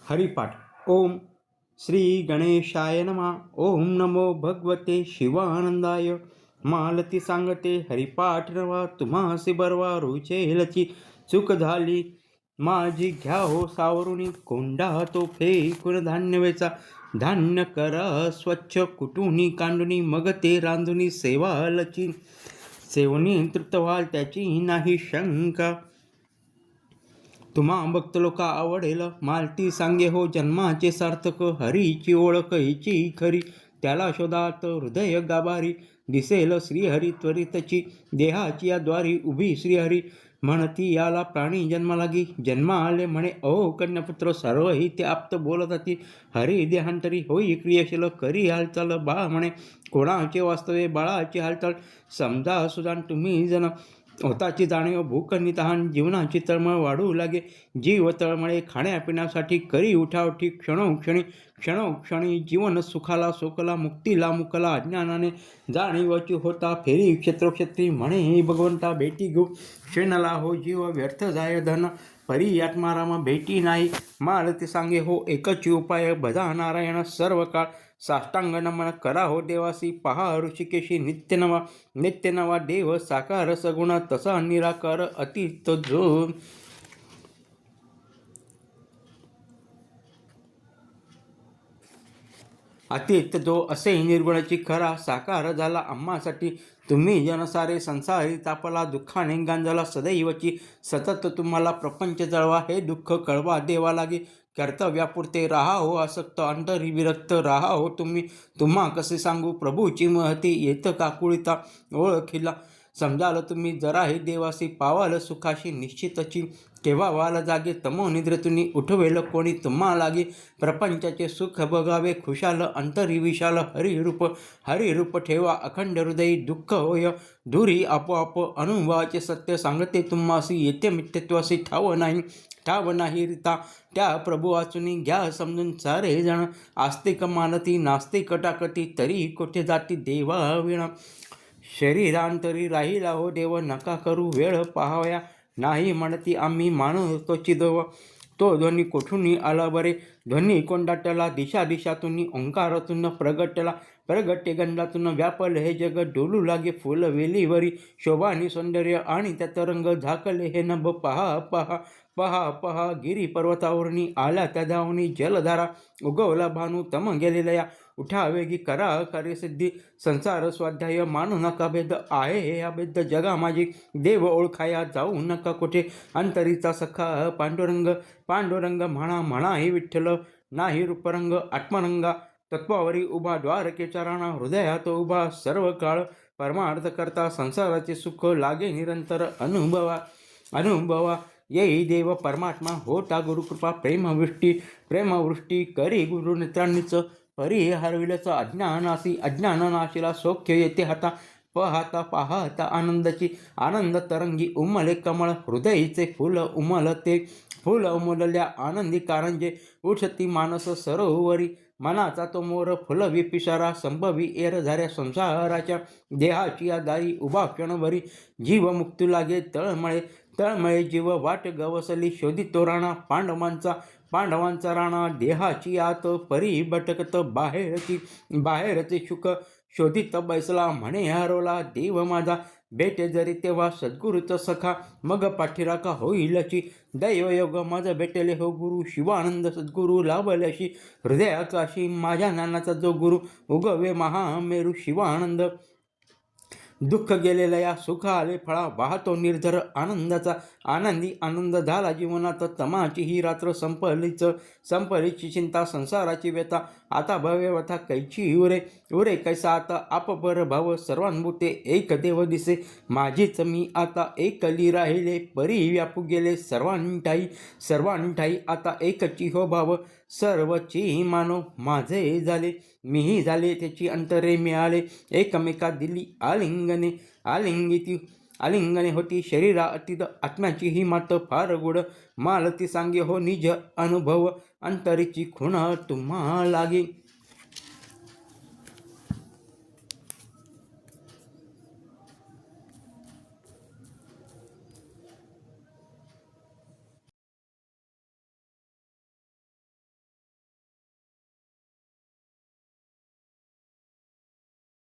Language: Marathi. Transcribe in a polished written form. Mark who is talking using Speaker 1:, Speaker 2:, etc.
Speaker 1: हरिपाठ। ओम श्री गणेशाय नमः। ओम नमो भगवते शिवानंदाय। मालती सांगते हरिपाठ नवा, तुम्हासी बरवा रुचेलची चूक झाली माझी, घ्या हो सावरुणी कोंडा तो फेकून धान्य वेचा। धान्य करा स्वच्छ कुटुनी कांडुनी, मग ते रांधुनी सेवालची। सेवनी तृप्त व्हाल त्याची नाही शंका, तुम्हा भक्त लोका आवडेल मालती सांगे हो जन्माचे सार्थक। हरीची ओळख हिची खरी, त्याला शोधात हृदय गाभारी। दिसेल श्रीहरी त्वरितची, देहाची या द्वारी उभी श्रीहरी। म्हणती याला प्राणी जन्म लागी, जन्म आले म्हणे ओ कन्यापुत्र। सर्व ही ते आप्त बोलताती, हरी देहांतरी होई क्रियाशील। करी हालचाल बाळ म्हणे, कोणाचे वास्तवे बाळाची हालचाल। समजा सुजान तुम्ही जण, होताची जाणीव भूक नितहान। जीवनाची तळमळ वाढू लागे, जीव तळमळे खाण्यापिण्यासाठी। करी उठावठी क्षणोक्षणी, क्षणोक्षणी जीवन सुखाला सोकला। मुक्तीला मुकला अज्ञानाने, जाणीवची होता फेरी क्षेत्रोक्षेत्री। म्हणे भगवंता भेटी घेऊ, क्षणला हो जीव व्यर्थ जाय धन। परी आत्माराम भेटी नाही, मालती सांगे हो एकच उपाय। भजा नारायण सर्व काळ, साष्टांग नमन करा हो देवासी। पहा ऋषिकेशी नित्य नवा, नित्य नवा देव साकार सगुण। तसा निराकार अतीत जो, अतीत जो असे निर्गुणाची खरा। साकार झाला आम्हासाठी तुम्ही जनसारे। संसारी तापला दुःखाने गांजला सदैवची। सतत तुम्हाला प्रपंच जळवा, हे दुःख कळवा देवा लागे। कर्तव्यापुरते राहा हो आसक्त, अंतरी विरक्त राहा हो तुम्ही। तुम्हा कसे सांगू प्रभूची महती, येत काकुळिता ओळखीला। समजाल तुम्ही जराही देवासी, पावाल सुखाशी निश्चितची। केव्हा वाल जागे तमोनिद्रेतुनी, उठवेल कोणी तुम्हा लागे। प्रपंचाचे सुख बघावे खुशाल, अंतरी विशाल। हरिरूप ठेवा अखंड हृदयी, दुःख होय दुरी आपोआप। अनुभवाचे सत्य सांगते तुम्हासी, येते मिथ्यत्वासी ठाव नाही रिता। त्या प्रभू वाचुनी घ्या समजून सारे जण। आस्तिक मानती नास्तिक टाकती, तरी कोठे जाती देवा विणा। शरीरांतरी राहिला हो देव, नका करू वेळ पाहावया। नाही म्हणती आम्ही मानू तो चिदव, तो ध्वनी कोठून आला बरे। ध्वनी कोंडाटला दिशा दिशातून, ओंकारातून प्रगटे गंधातून। व्यापल हे जग डोलू लागे फुल वेलीवरी। शोभानी सौंदर्य आणि त्यात रंग, झाकले हे नभ पहा पहा पहा पहा। गिरी पर्वतावरणी आल्या त्या धावणी, जलधारा उगवला भानू तम गेलेल्या। उठा वेगी करा कार्यसिद्धी, संसार स्वाध्याय मानू नका भेद। आहे हे अभेद जगा माझी, देव ओळखाया जाऊ नका कोठे। अंतरीचा सखा पांडुरंग म्हणा हे विठ्ठल। नाही रूपरंग आत्मरंगा, तत्वावरी उभा द्वारकेचा राणा। हृदयात उभा सर्व काळ, परमार्थ करता संसाराचे सुख लागे निरंतर अनुभवा। येई देव परमात्मा होता गुरुकृपा। प्रेमवृष्टी करी गुरुनेत्रांनीच। परी हरविलच अज्ञानाशीला सौख्य येते हाता। पाहता आनंदाची आनंद तरंगी, उमले कमळ हृदयीचे फुल उमलते। फुल उमलल्या आनंदी कारंजे, उठती मानस सरोवरी। मनाचा तो मोर फुलवी पिसारा, संभवी एरझाऱ्या झाऱ्या संसाराच्या। देहाची या दारी उभा क्षणभरी, जीव मुक्तू लागे तळमळे जीव। वाट गवसली शोधितो राणा पांडवांचा राणा। देहाची आत परी भटकत बाहेरचे शुक शोधित बैसला। म्हणे हरवला देव माझा, भेटे जरी तेव्हा सद्गुरूच सखा। मग पाठीराखा होईलची, दैवयोग माझ भेटले हो गुरु। शिवानंद सद्गुरू लाभल्याशी, हृदयाकाशी माझ्या ज्ञानाचा जो गुरु। उगवे महामेरू शिवानंद, दुःख गेलेल्या या सुख आले फळा। वाहतो निर्धर आनंदाचा आनंदी आनंद झाला जीवनात। तमाची ही रात्र संपलीची चिंता संसाराची व्यथा। आता भव्य व्यथा कैची उरे कैसा आता आपपर भाव। सर्वांभूते एक देव दिसे, माझीच मी आता एकली राहिले। परी व्यापू गेले सर्वांठाई आता एकची हो भाव। सर्वची मानव माझे झाले, मीही झाले त्याची अंतरे मिळाले। एकमेका दिली आलिंगने होती शरीरा अतीत। आत्म्याची ही मात फार गोड, मालती सांगे हो निज अनुभव। अंतरीची खुण तुम्हा लागे।